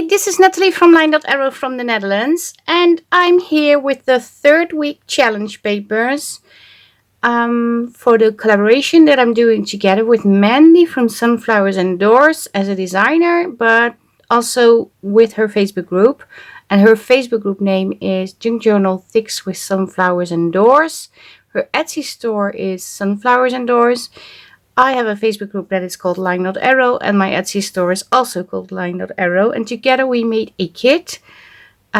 Hi, this is Nathalie from LineDotArrow from the Netherlands, and I'm here with the 3rd week challenge papers for the collaboration that I'm doing together with Mandy from Sunflowers and Doors as a designer, but also with her Facebook group. And her Facebook group name is Junk Journal Thicks with Sunflowers and Doors. Her Etsy store is Sunflowers and Doors. I have a Facebook group that is called LineDotArrow, and my Etsy store is also called LineDotArrow, and together we made a kit.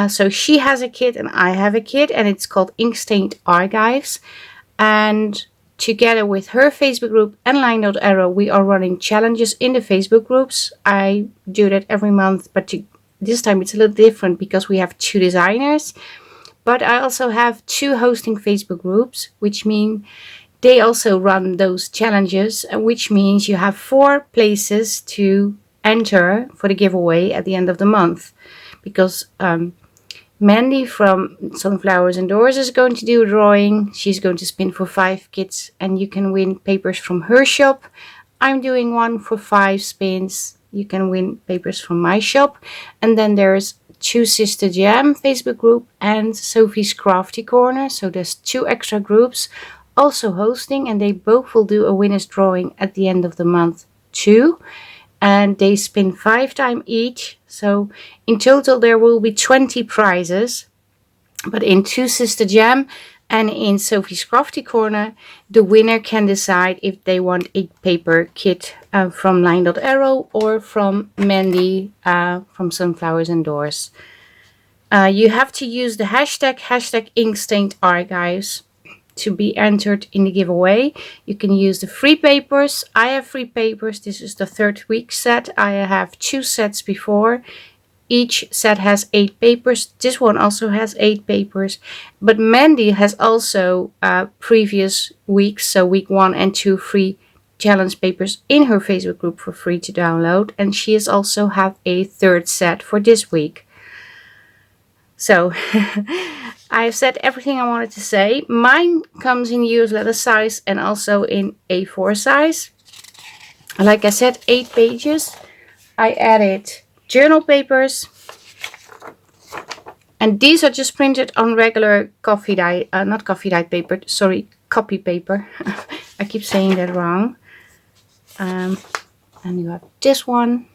So she has a kit and I have a kit, and it's called Ink Stained Archives. And together with her Facebook group and LineDotArrow, we are running challenges in the Facebook groups. I do that every month, but this time it's a little different because we have 2 designers. But I also have 2 hosting Facebook groups, which mean they also run those challenges, which means you have 4 places to enter for the giveaway at the end of the month. Because Mandy from Sunflowers and Doors is going to do a drawing. She's going to spin for 5 kits and you can win papers from her shop. I'm doing one for 5 spins. You can win papers from my shop. And then there's Two Sister Jam Facebook group and Sophie's Crafty Corner. So there's 2 extra groups also hosting, and they both will do a winner's drawing at the end of the month too, and they spin 5 times each, so in total there will be 20 prizes. But in Two Sister Jam and in Sophie's Crafty Corner, the winner can decide if they want a paper kit from LineDotArrow or from Mandy from Sunflowers and Doors. You have to use the hashtag #InkStainedArchives to be entered in the giveaway. You can use the free papers. I have free papers. This is the 3rd week set. I have 2 sets before. Each set has 8 papers. This one also has 8 papers. But Mandy has also previous weeks, so week 1 and 2, free challenge papers in her Facebook group for free to download. And she has also have a 3rd set for this week. So I've said everything I wanted to say. Mine comes in US letter size and also in A4 size. Like I said, 8 pages. I added journal papers. And these are just printed on regular coffee dye, not coffee dye paper, sorry, copy paper. I keep saying that wrong. And you have this one.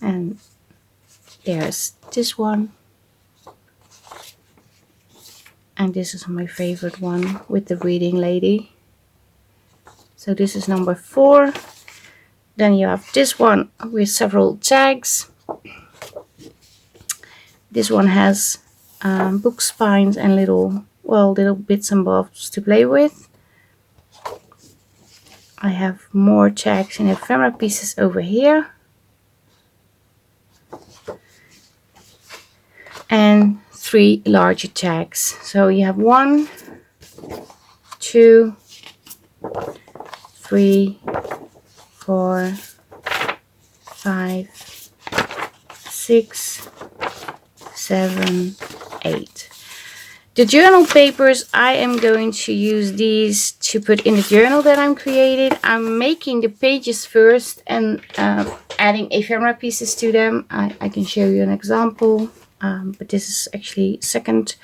And there's this one, and this is my favorite one with the reading lady. So this is number 4. Then you have this one with several tags. This one has book spines and little bits and bobs to play with. I have more tags and ephemera pieces over here. And 3 larger tags. So you have 1, 2, 3, 4, 5, 6, 7, 8. The journal papers, I am going to use these to put in the journal that I'm creating. I'm making the pages first and adding ephemera pieces to them. I can show you an example. But this is actually 2nd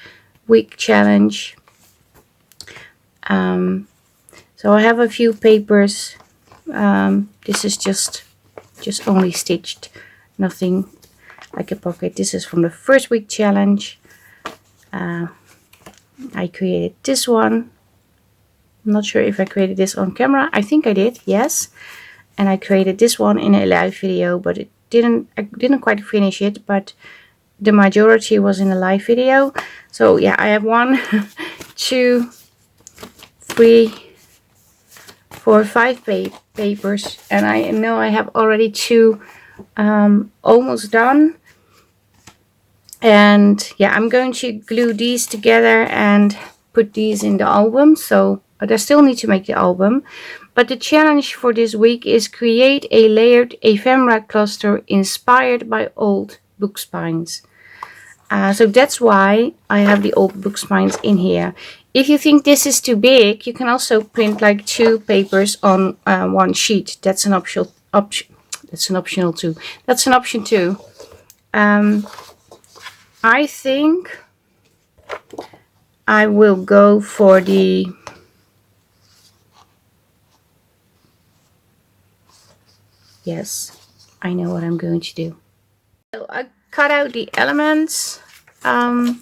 week challenge. So I have a few papers. This is just only stitched, nothing like a pocket. This is from the 1st week challenge. I created this one. I'm not sure if I created this on camera. I think I did, yes. And I created this one in a live video, but I didn't quite finish it, but the majority was in a live video. So yeah, I have 1, 2, 3, 4, 5 papers, and I know I have already 2 almost done. And yeah, I'm going to glue these together and put these in the album. So I still need to make the album. But the challenge for this week is create a layered ephemera cluster inspired by old book spines. So that's why I have the old book spines in here. If you think this is too big, you can also print like 2 papers on 1 sheet. That's an option. that's an optional too. That's an option too. I think I will go for the yes, I know what I'm going to do. So I cut out the elements. I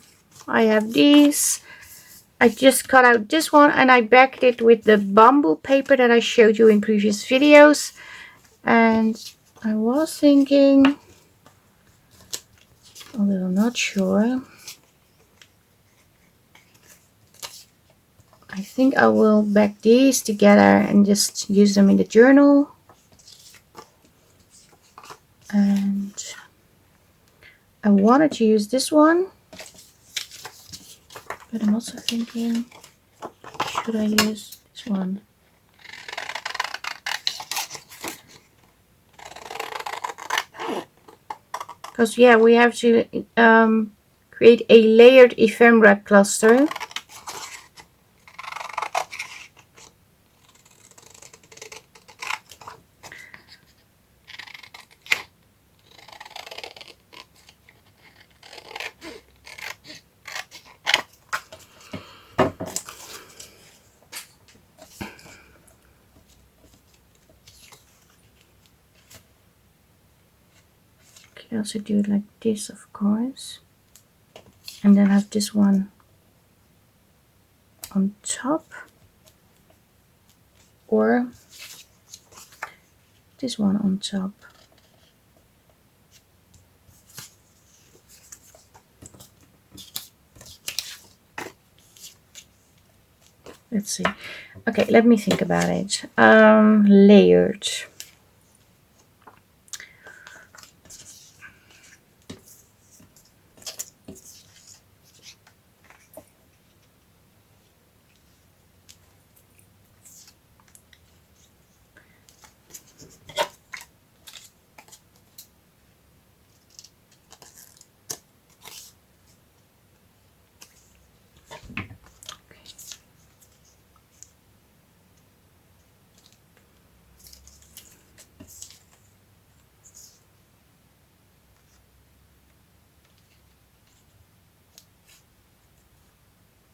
have these. I just cut out this one and I backed it with the bamboo paper that I showed you in previous videos. And I was thinking, although I'm not sure, I think I will back these together and just use them in the journal. And I wanted to use this one, but I'm also thinking, should I use this one? Because yeah, we have to create a layered ephemera cluster. I also do it like this, of course, and then have this one on top, or this one on top. Let's see. Okay, let me think about it. Layered.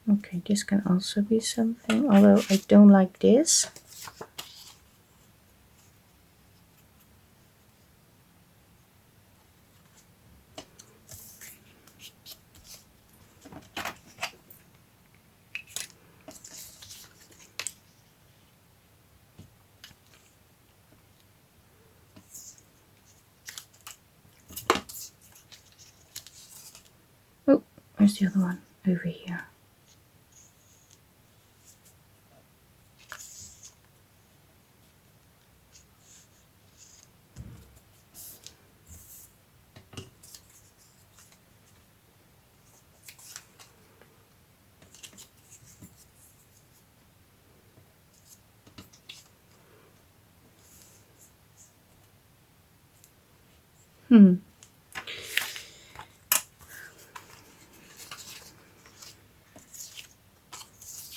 Okay, this can also be something, although I don't like this. Oh, where's the other one? Over here.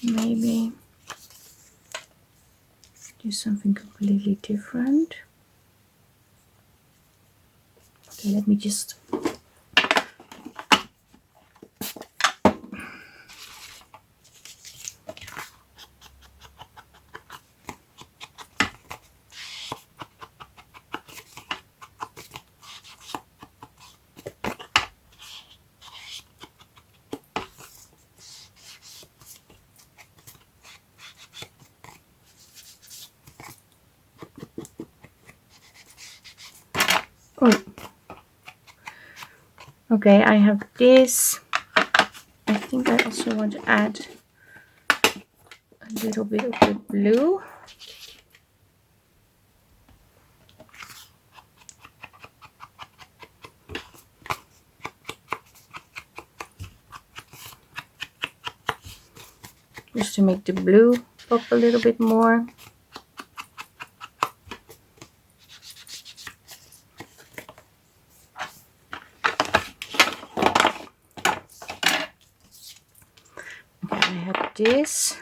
Maybe do something completely different. Okay, let me just oh. Okay, I have this. I think I also want to add a little bit of the blue. Just to make the blue pop a little bit more. Okay, I have this.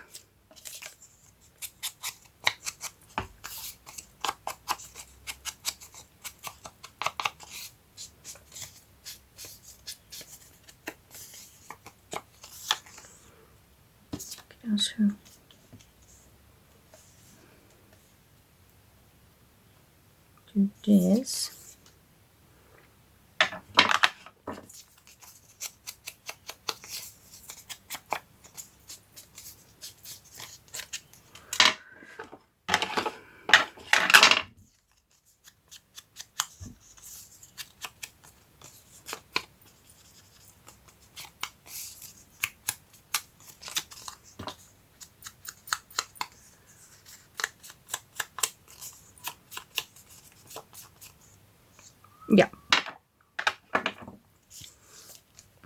Also do this. Yeah.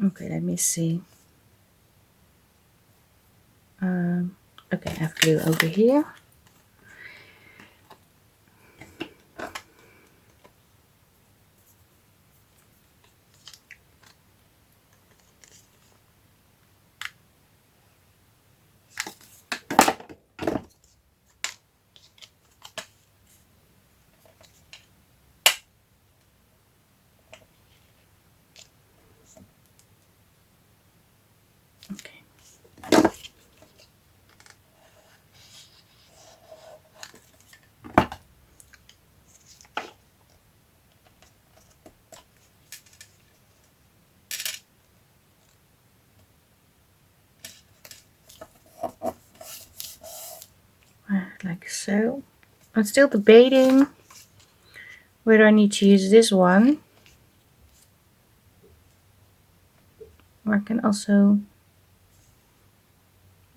Okay, let me see. Okay, I have glue over here. Okay. Like so. I'm still debating whether I need to use this one, or I can also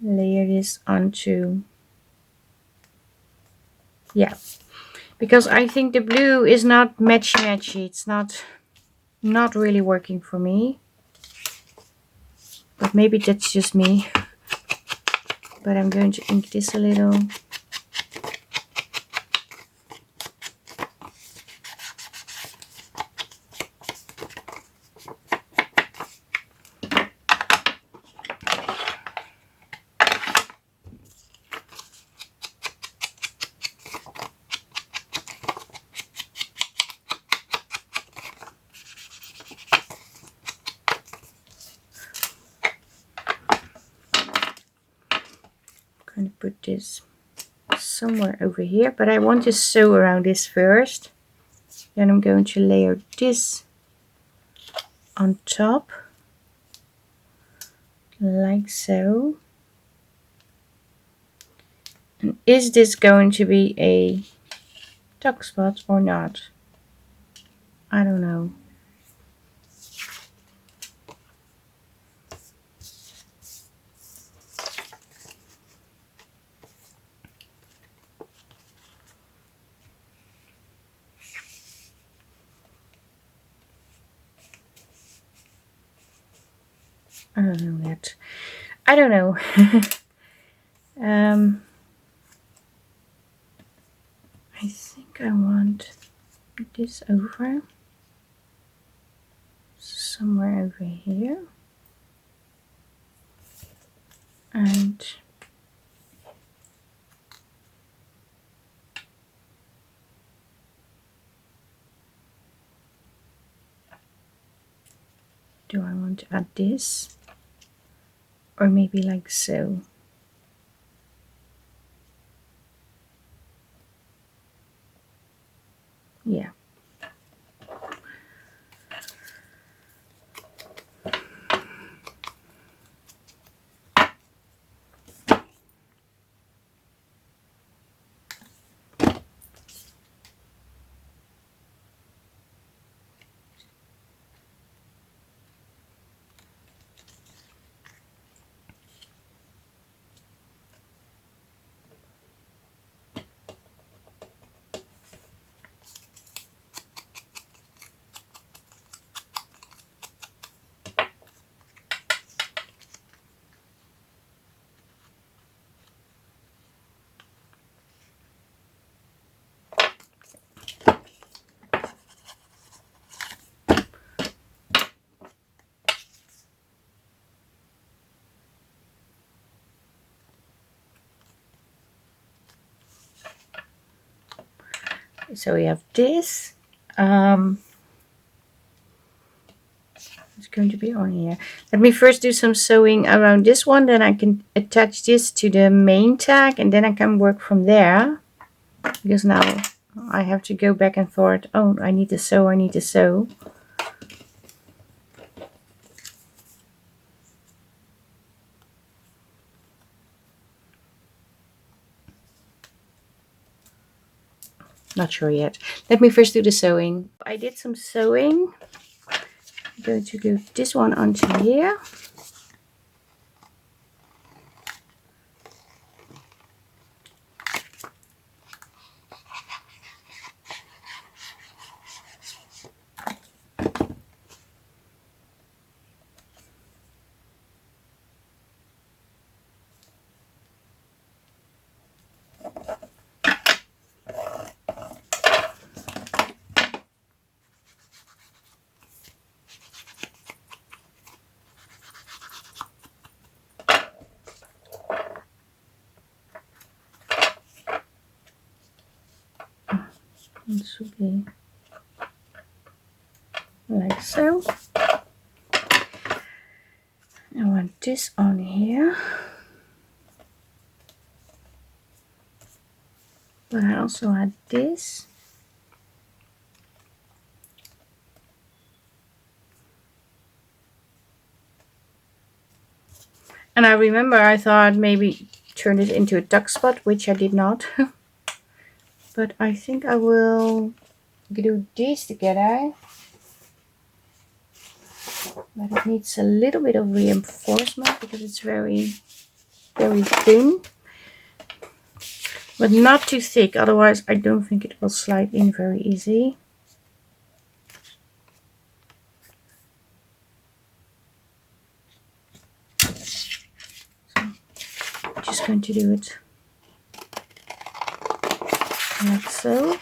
layer this onto, yeah, because I think the blue is not matchy. It's not really working for me, but maybe that's just me. But I'm going to ink this a little. I'm going to put this somewhere over here, but I want to sew around this first. Then I'm going to layer this on top, like so. And is this going to be a tuck spot or not? I don't know. I don't know yet. I don't know. I think I want this over somewhere over here, and do I want to add this, or maybe like so? Yeah. So we have this. Let's going to be on here. Let me first do some sewing around this one, then I can attach this to the main tag, and then I can work from there. Because now I have to go back and forth. Oh, I need to sew, I need to sew. Not sure yet. Let me first do the sewing. I did some sewing. I'm going to glue this one onto here. It should be like so. I want this on here. But I also had this. And I remember I thought maybe turn this into a tuck spot, which I did not. But I think I will glue these together. But it needs a little bit of reinforcement because it's very, very thin. But not too thick, otherwise I don't think it will slide in very easy. So I'm just going to do it like so.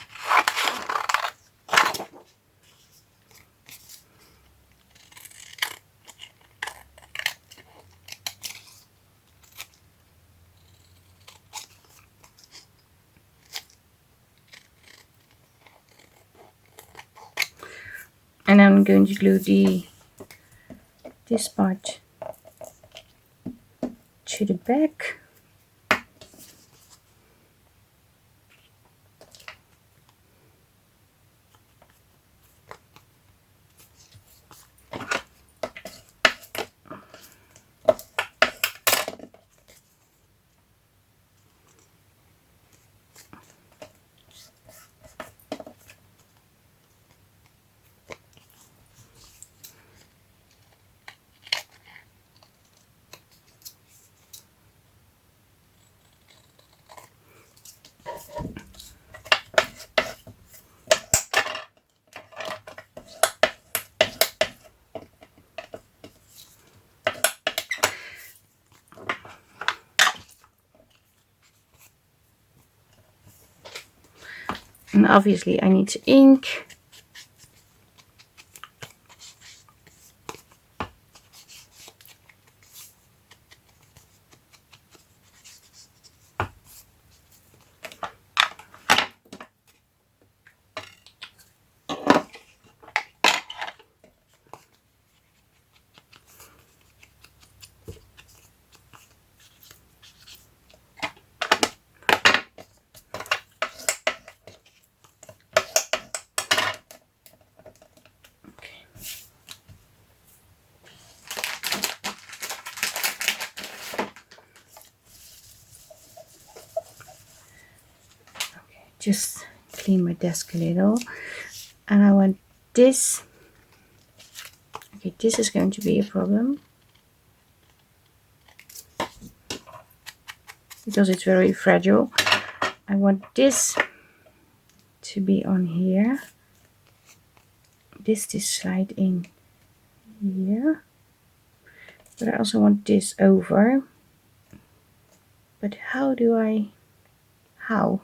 And I'm going to glue this part to the back. And obviously I need to ink. Just clean my desk a little, and I want this. Okay, this is going to be a problem because it's very fragile. I want this to be on here, this to slide in here, but I also want this over. But how do how?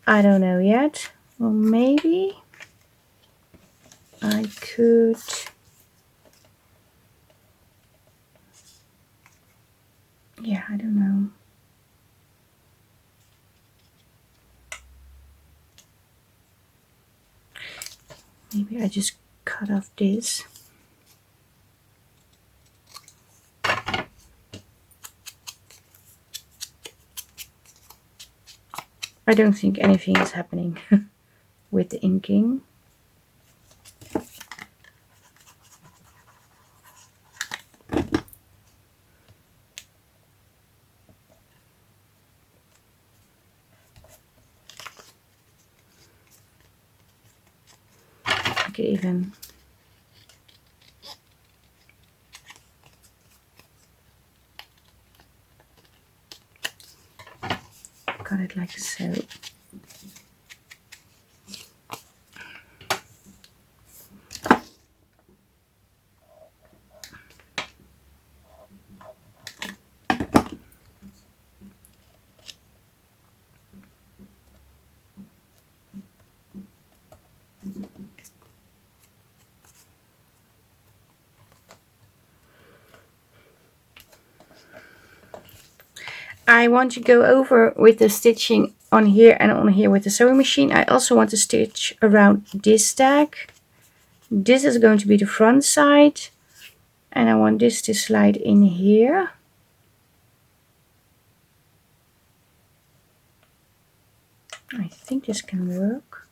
I don't know yet. Well, maybe I could yeah, I don't know. Maybe I just cut off this. I don't think anything is happening with the inking. I could even cut it like so. I want to go over with the stitching on here and on here with the sewing machine. I also want to stitch around this tag. This is going to be the front side, and I want this to slide in here. I think this can work.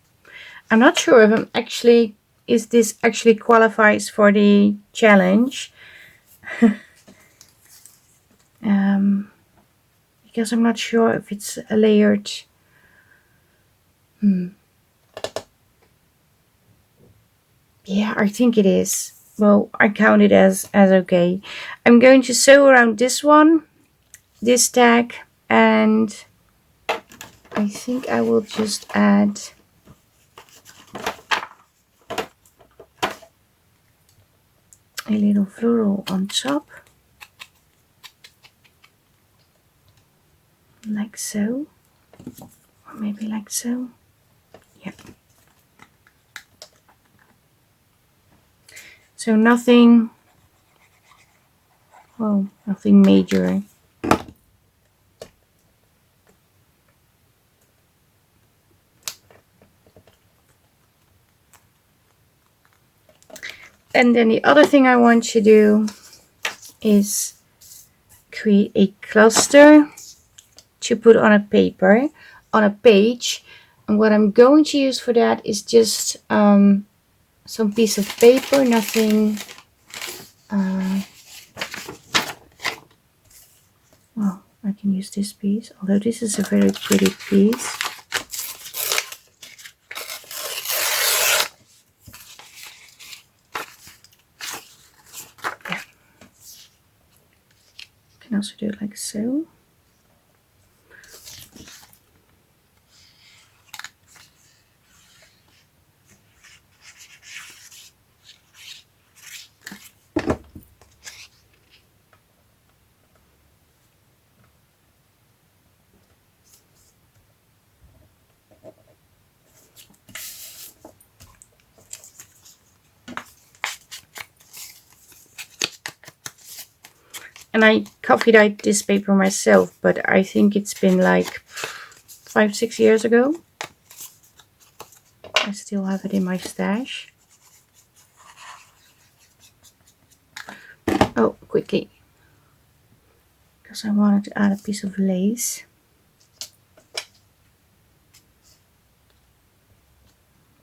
I'm not sure if I'm actually, is this actually qualifies for the challenge. Because I'm not sure if it's a layered. Yeah, I think it is. Well, I count it as okay. I'm going to sew around this one, this tag, and I think I will just add a little floral on top, like so, or maybe like so. Yeah. So nothing, well, nothing major. And then the other thing I want to do is create a cluster to put on a paper, on a page. And what I'm going to use for that is just some piece of paper, nothing, well, I can use this piece, although this is a very pretty piece. Yeah. You can also do it like so. And I coffee dyed this paper myself, but I think it's been like 5-6 years ago. I still have it in my stash. Oh, quickly, because I wanted to add a piece of lace.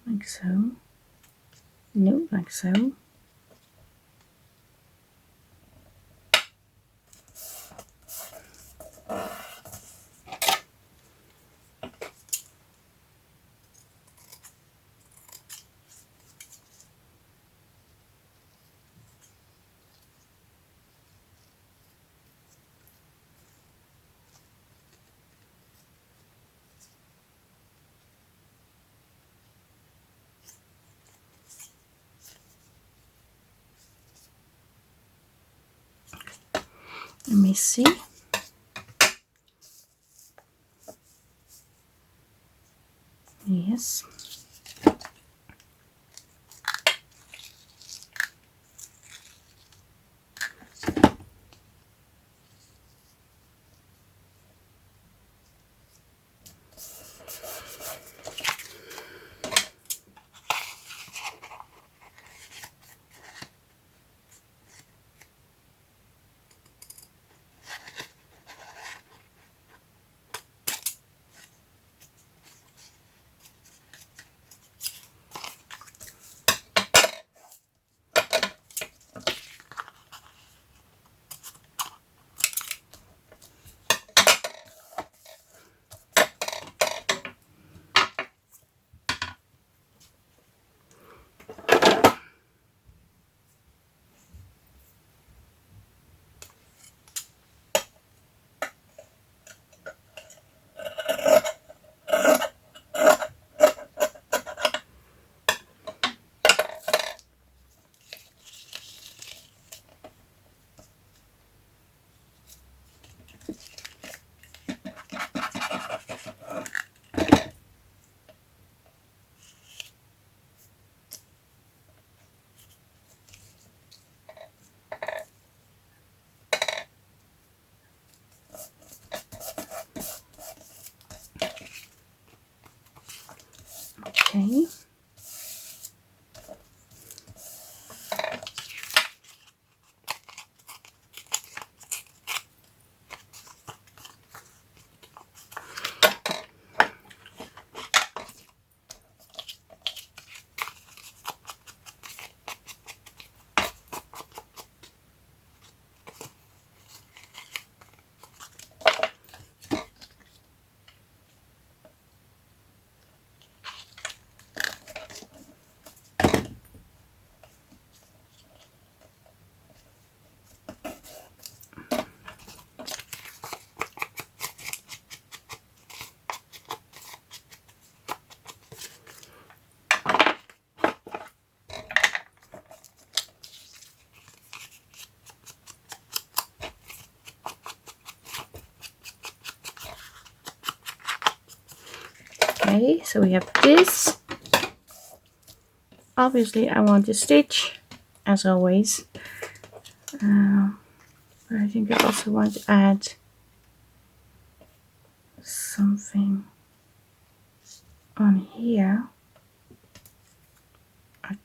Like so. No, like so. Let me see. Yes. Okay. Okay, so we have this. Obviously I want to stitch, as always. But I think I also want to add something on here. I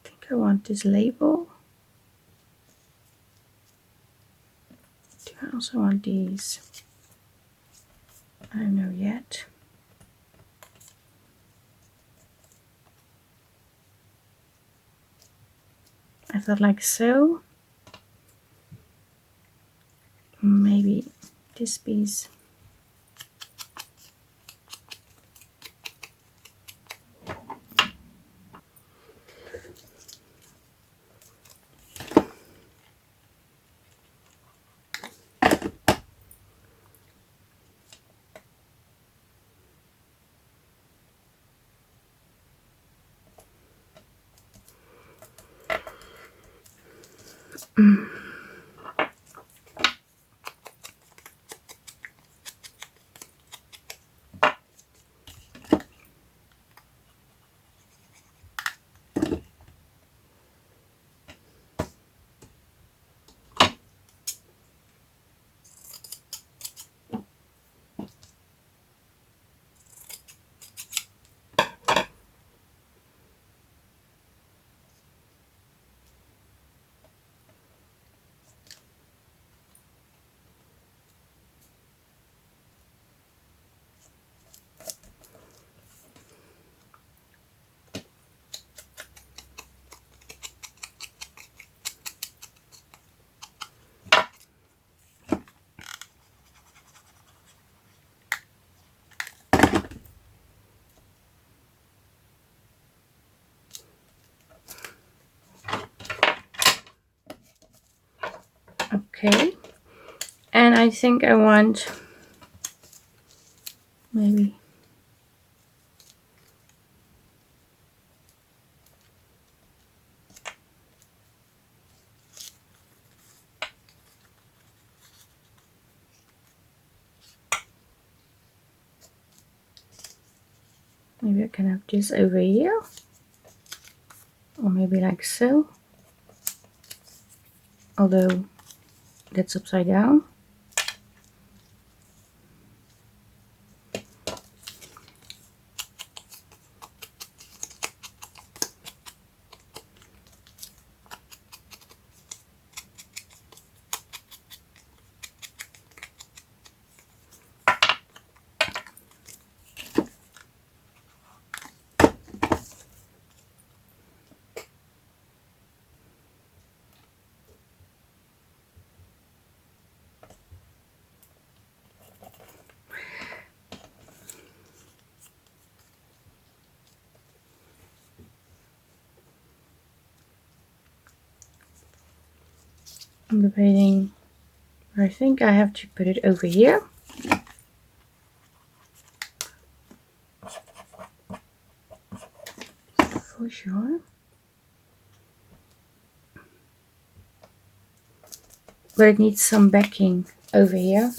think I want this label. Do I also want these? I don't know yet. I thought like so. Maybe this piece. Okay, and I think I want maybe I can have this over here, or maybe like so, although that's upside down. I'm debating, I think I have to put it over here. For sure. But it needs some backing over here.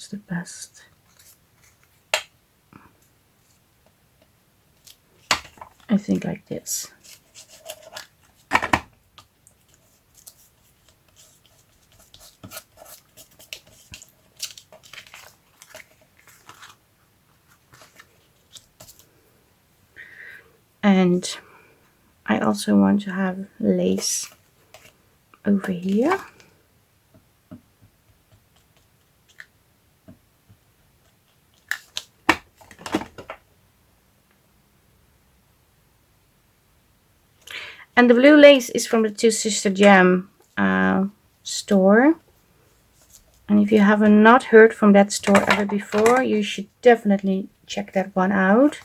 That's the best. I think like this. And I also want to have lace over here. And the blue lace is from the Two Sister Jam store. And if you have not heard from that store ever before, you should definitely check that one out.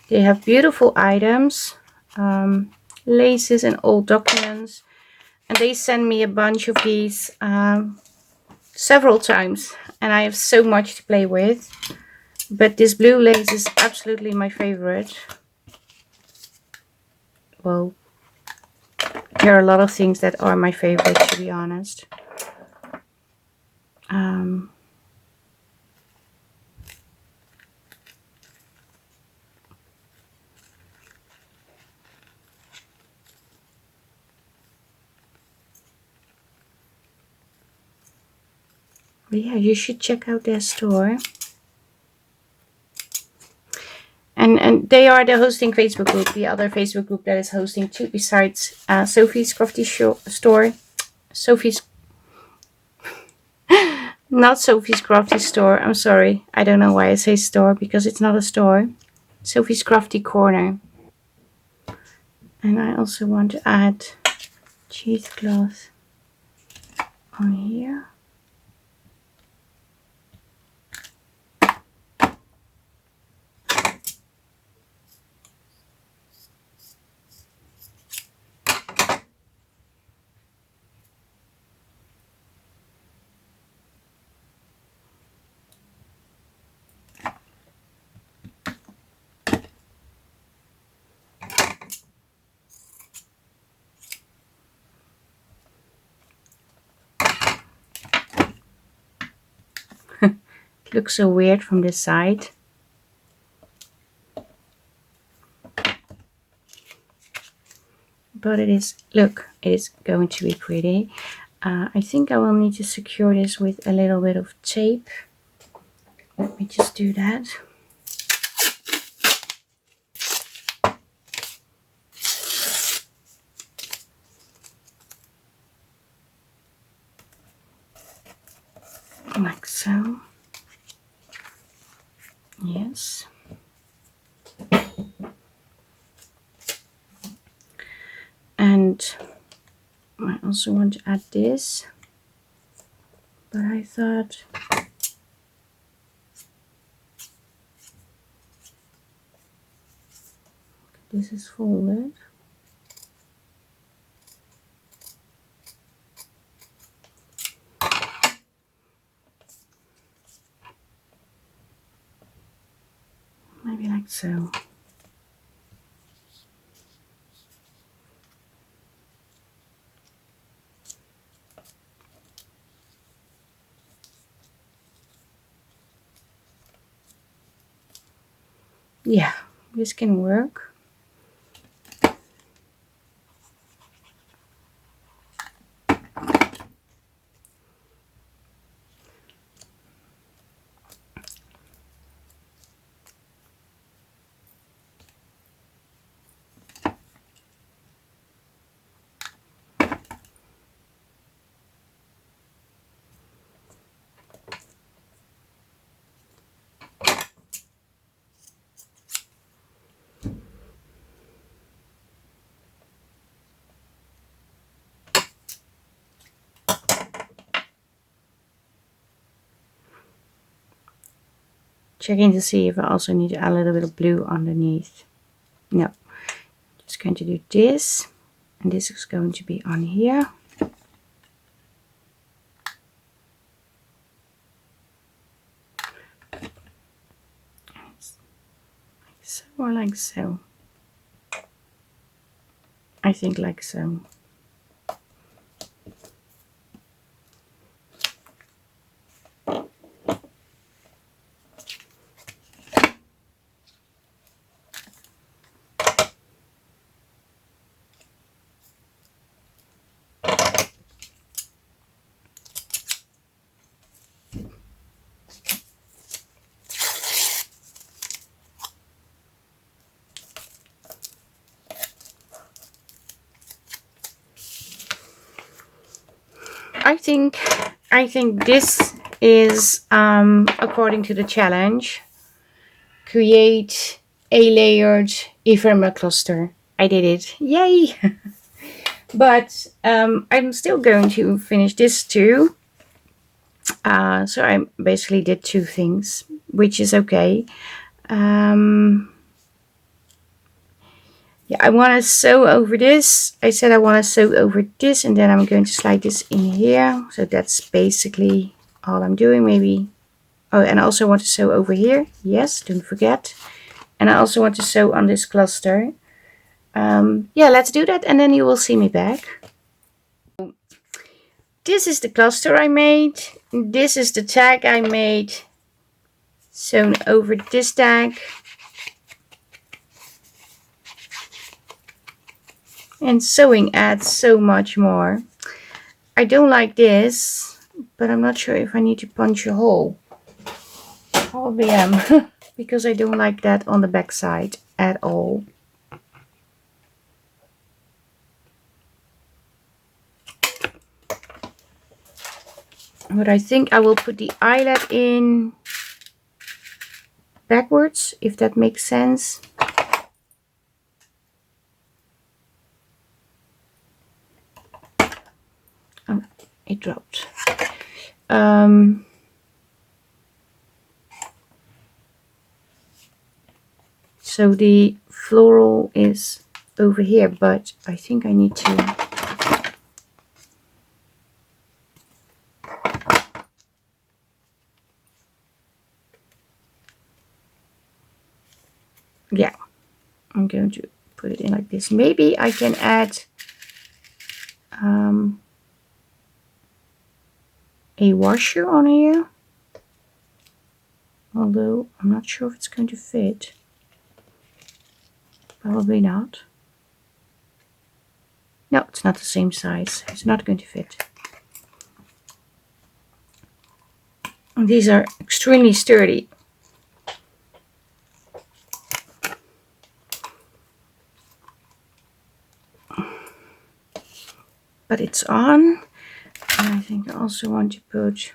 They have beautiful items, laces and old documents. And they send me a bunch of these several times. And I have so much to play with. But this blue lace is absolutely my favorite. Well, there are a lot of things that are my favorite, to be honest. But yeah, you should check out their store. And they are the hosting Facebook group, the other Facebook group that is hosting too, besides Sophie's Crafty Store. Sophie's, not Sophie's Crafty Store, I'm sorry. I don't know why I say store, because it's not a store. Sophie's Crafty Corner. And I also want to add cheesecloth on here. It looks so weird from this side. But it is, look, it is going to be pretty. I think I will need to secure this with a little bit of tape. Let me just do that. Like so. Yes. And I also want to add this, but I thought this is folded. Maybe like so. Yeah, this can work. Checking to see if I also need to add a little bit of blue underneath. No, just going to do this, and this is going to be on here. Like so or like so. I think like so. I think this is according to the challenge. Create a layered ephemera cluster. I did it. Yay! But I'm still going to finish this too. So I basically did 2 things, which is okay. Yeah, I want to sew over this. I said I want to sew over this, and then I'm going to slide this in here. So that's basically all I'm doing. Maybe. Oh, and I also want to sew over here. Yes, don't forget. And I also want to sew on this cluster. Yeah, let's do that, and then you will see me back. This is the cluster I made. This is the tag I made. Sewn over this tag. And sewing adds so much more. I don't like this, but I'm not sure if I need to punch a hole. Probably am, because I don't like that on the back side at all. But I think I will put the eyelet in backwards, if that makes sense. Oh, it dropped. So the floral is over here, but I think I need to yeah, I'm going to put it in like this. Maybe I can add a washer on here, although I'm not sure if it's going to fit. Probably not. No, it's not the same size. It's not going to fit. And these are extremely sturdy. But it's on. And I think I also want to put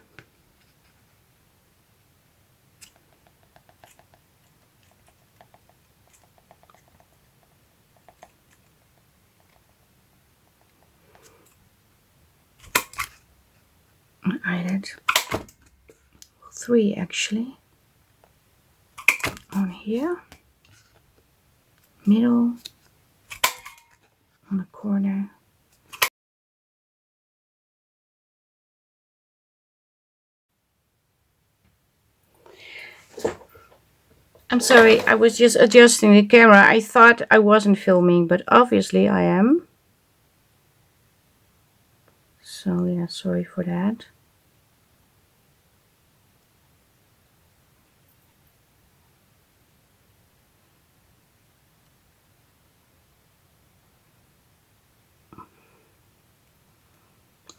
an eyelet. 3 actually. On here. Middle. On the corner. I'm sorry, I was just adjusting the camera. I thought I wasn't filming, but obviously I am. So yeah, sorry for that.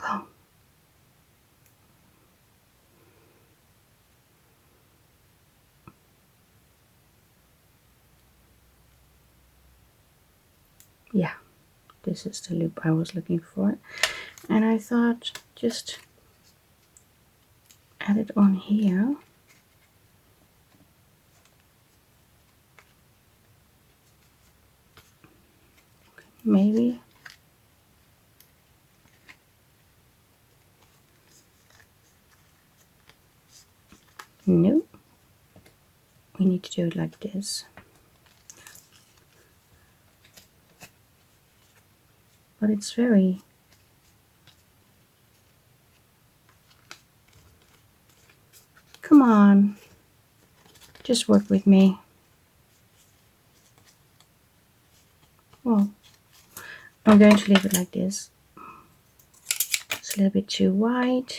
Oh. Yeah, this is the loop I was looking for. And I thought just add it on here. Maybe. No. We need to do it like this. But it's very come on, just work with me. Well, I'm going to leave it like this. It's a little bit too wide.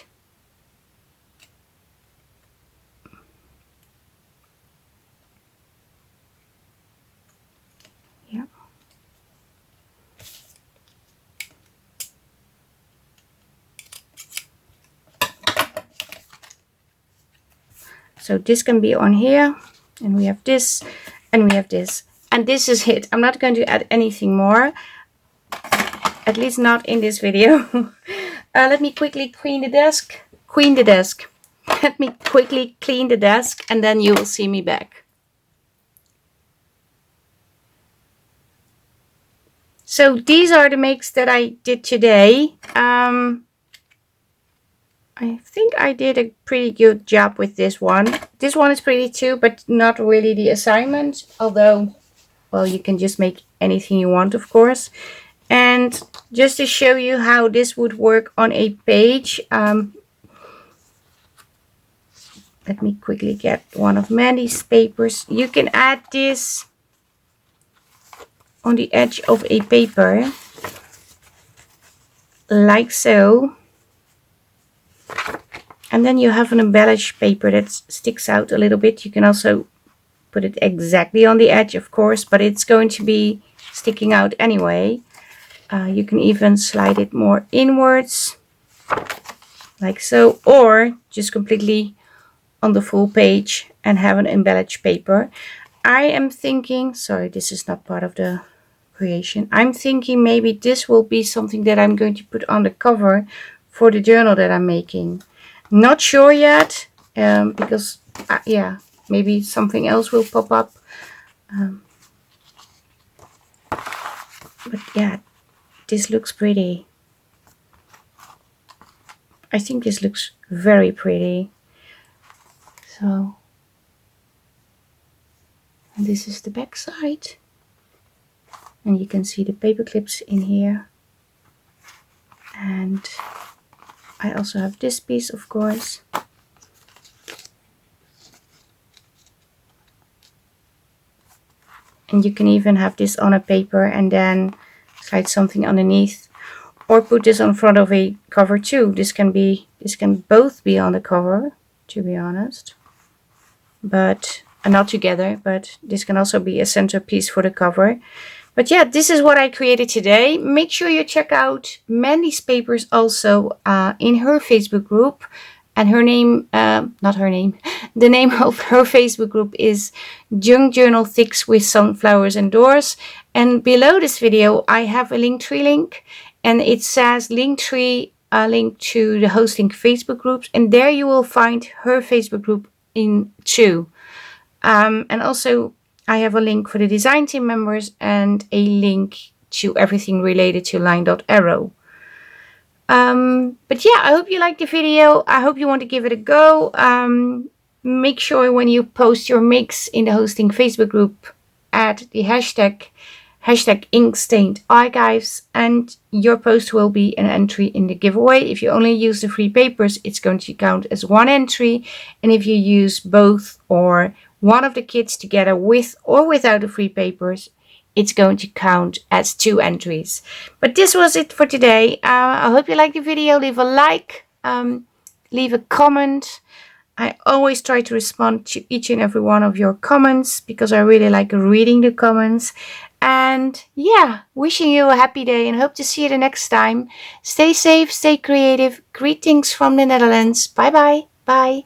Yeah. So this can be on here, and we have this, and we have this, and this is it. I'm not going to add anything more, at least not in this video. Let me quickly clean the desk. Let me quickly clean the desk and then you will see me back. So these are the makes that I did today. I think I did a pretty good job with this one. This one is pretty too, but not really the assignment. Although, well, you can just make anything you want, of course. And just to show you how this would work on a page, let me quickly get one of Mandy's papers. You can add this on the edge of a paper, like so. And then you have an embellished paper that sticks out a little bit. You can also put it exactly on the edge, of course, but it's going to be sticking out anyway. You can even slide it more inwards, like so, or just completely on the full page and have an embellished paper. I am thinking, sorry, this is not part of the creation. I'm thinking maybe this will be something that I'm going to put on the cover for the journal that I'm making. Not sure yet, because yeah, maybe something else will pop up. But yeah, this looks pretty. I think this looks very pretty. So, and this is the back side. And you can see the paper clips in here. And I also have this piece, of course. And you can even have this on a paper and then slide something underneath. Or put this on front of a cover too. This can both be on the cover, to be honest. But not together, but this can also be a centerpiece for the cover. But yeah, this is what I created today. Make sure you check out Mandy's papers also in her Facebook group. And her name, not her name, the name of her Facebook group is Junk Journal Thicks with Sunflowers and Doors. And below this video, I have a Linktree link. And it says Linktree, link to the hosting Facebook groups. And there you will find her Facebook group in too. And also I have a link for the design team members and a link to everything related to LineDotArrow. But yeah, I hope you liked the video. I hope you want to give it a go. Make sure when you post your makes in the hosting Facebook group, add the hashtag inkstained archives, and your post will be an entry in the giveaway. If you only use the free papers, it's going to count as one entry. And if you use both or one of the kits together with or without the free papers, it's going to count as 2 entries. But this was it for today. I hope you liked the video. Leave a like, leave a comment. I always try to respond to each and every one of your comments because I really like reading the comments. And yeah, wishing you a happy day and hope to see you the next time. Stay safe, stay creative. Greetings from the Netherlands. Bye bye. Bye.